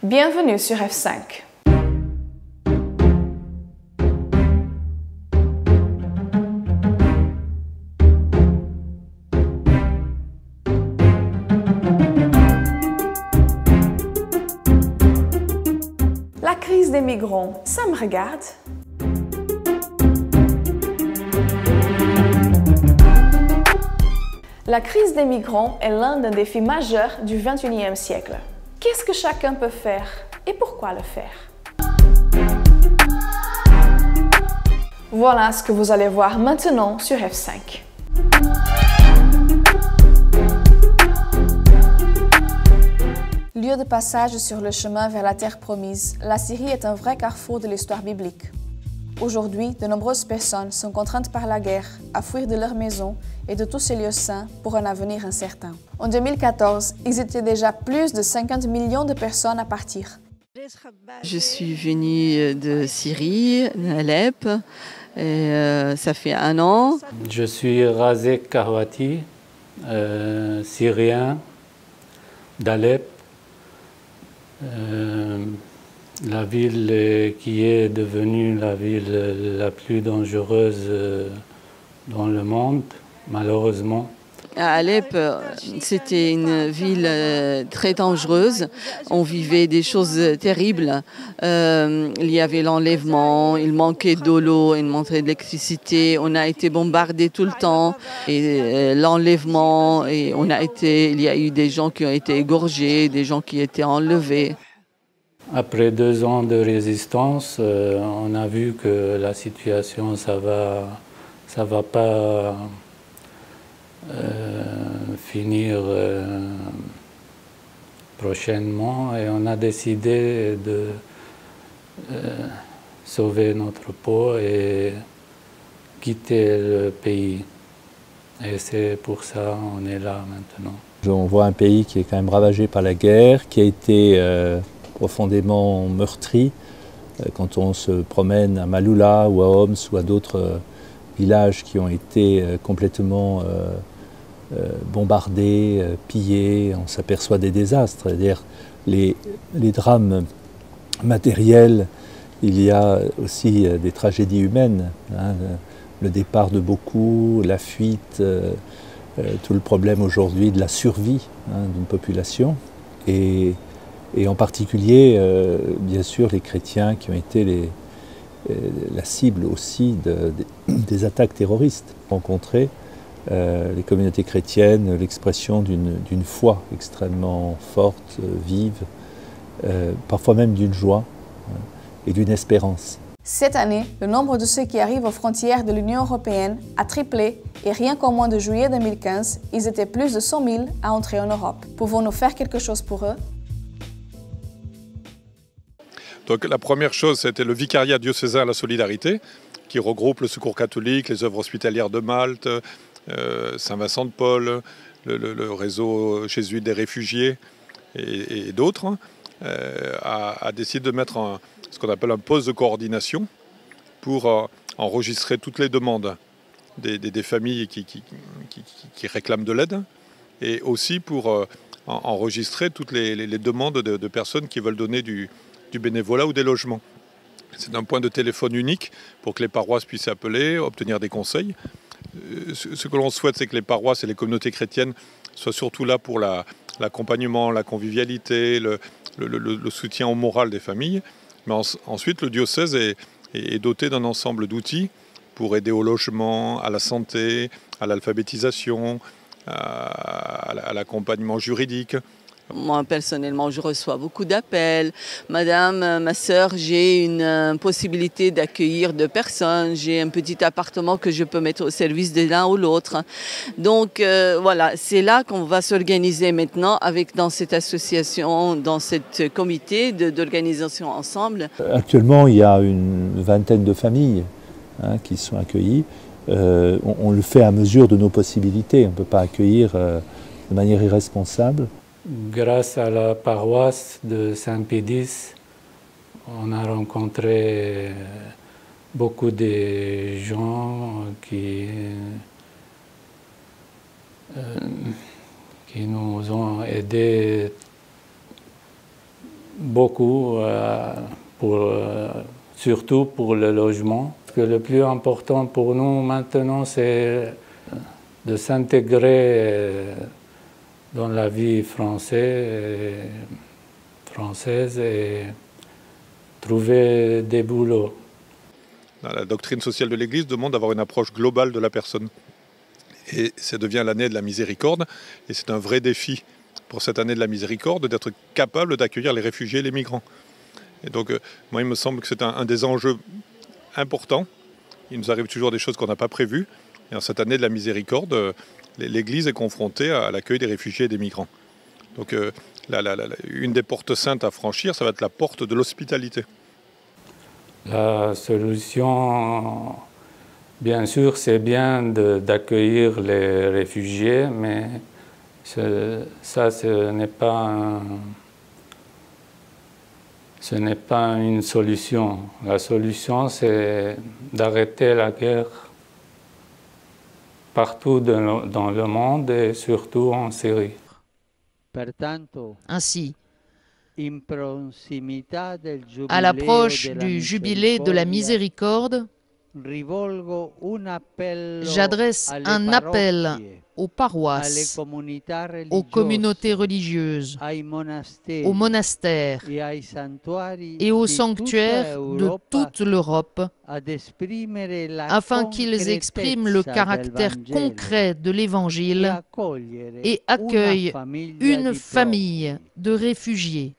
Bienvenue sur F5. La crise des migrants, ça me regarde. La crise des migrants est l'un des défis majeurs du XXIe siècle. Qu'est-ce que chacun peut faire et pourquoi le faire? Voilà ce que vous allez voir maintenant sur F5. Lieu de passage sur le chemin vers la terre promise, la Syrie est un vrai carrefour de l'histoire biblique. Aujourd'hui, de nombreuses personnes sont contraintes par la guerre à fuir de leur maison et de tous ces lieux saints pour un avenir incertain. En 2014, ils étaient déjà plus de 50 millions de personnes à partir. Je suis venue de Syrie, d'Alep, et ça fait 1 an. Je suis Razek Kahwati, syrien d'Alep. La ville qui est devenue la ville la plus dangereuse dans le monde, malheureusement. À Alep, c'était une ville très dangereuse. On vivait des choses terribles. Il y avait l'enlèvement, il manquait d'eau, il manquait d'électricité. On a été bombardés tout le temps. Et l'enlèvement, il y a eu des gens qui ont été égorgés, des gens qui étaient enlevés. Après 2 ans de résistance, on a vu que la situation, ça va pas finir prochainement, et on a décidé de sauver notre peau et quitter le pays. Et c'est pour ça qu'on est là maintenant. On voit un pays qui est quand même ravagé par la guerre, qui a été profondément meurtri. Quand on se promène à Maaloula ou à Homs ou à d'autres villages qui ont été complètement bombardés, pillés, on s'aperçoit des désastres. C'est-à-dire les drames matériels, il y a aussi des tragédies humaines. Hein, le départ de beaucoup, la fuite, tout le problème aujourd'hui de la survie d'une population. Et en particulier, bien sûr, les chrétiens qui ont été la cible aussi des attaques terroristes. Rencontrer les communautés chrétiennes, l'expression d'une foi extrêmement forte, vive, parfois même d'une joie et d'une espérance. Cette année, le nombre de ceux qui arrivent aux frontières de l'Union européenne a triplé et rien qu'au mois de juillet 2015, ils étaient plus de 100 000 à entrer en Europe. Pouvons-nous faire quelque chose pour eux? Donc la première chose, c'était le vicariat diocésain à la solidarité, qui regroupe le Secours catholique, les œuvres hospitalières de Malte, Saint-Vincent de Paul, le réseau jésuite des réfugiés et d'autres, a décidé de mettre ce qu'on appelle un poste de coordination pour enregistrer toutes les demandes des familles qui réclament de l'aide, et aussi pour enregistrer toutes les demandes de personnes qui veulent donner du bénévolat ou des logements. C'est un point de téléphone unique pour que les paroisses puissent appeler, obtenir des conseils. Ce que l'on souhaite, c'est que les paroisses et les communautés chrétiennes soient surtout là pour l'accompagnement, la convivialité, le soutien au moral des familles. Mais ensuite, le diocèse est doté d'un ensemble d'outils pour aider au logement, à la santé, à l'alphabétisation, à l'accompagnement juridique. Moi, personnellement, je reçois beaucoup d'appels. Madame, ma sœur, j'ai une possibilité d'accueillir 2 personnes. J'ai un petit appartement que je peux mettre au service de l'un ou l'autre. Donc, voilà, c'est là qu'on va s'organiser maintenant dans cette association, dans ce comité d'organisation ensemble. Actuellement, il y a une vingtaine de familles qui sont accueillies. On le fait à mesure de nos possibilités. On ne peut pas accueillir de manière irresponsable. Grâce à la paroisse de Saint-Pédis, on a rencontré beaucoup de gens qui nous ont aidés beaucoup, surtout pour le logement. Que le plus important pour nous maintenant, c'est de s'intégrer dans la vie française et trouver des boulots. La doctrine sociale de l'Église demande d'avoir une approche globale de la personne. Et ça devient l'année de la miséricorde. Et c'est un vrai défi pour cette année de la miséricorde d'être capable d'accueillir les réfugiés et les migrants. Et donc, moi, il me semble que c'est un des enjeux importants. Il nous arrive toujours des choses qu'on n'a pas prévues. Et en cette année de la miséricorde, l'Église est confrontée à l'accueil des réfugiés et des migrants. Donc, une des portes saintes à franchir, ça va être la porte de l'hospitalité. La solution, bien sûr, c'est bien d'accueillir les réfugiés, mais ça, ce n'est pas une solution. La solution, c'est d'arrêter la guerre partout dans le monde et surtout en Syrie. Ainsi, à l'approche du jubilé de la miséricorde, j'adresse un appel aux paroisses, aux communautés religieuses, aux monastères et aux sanctuaires de toute l'Europe, afin qu'ils expriment le caractère concret de l'Évangile et accueillent une famille de réfugiés.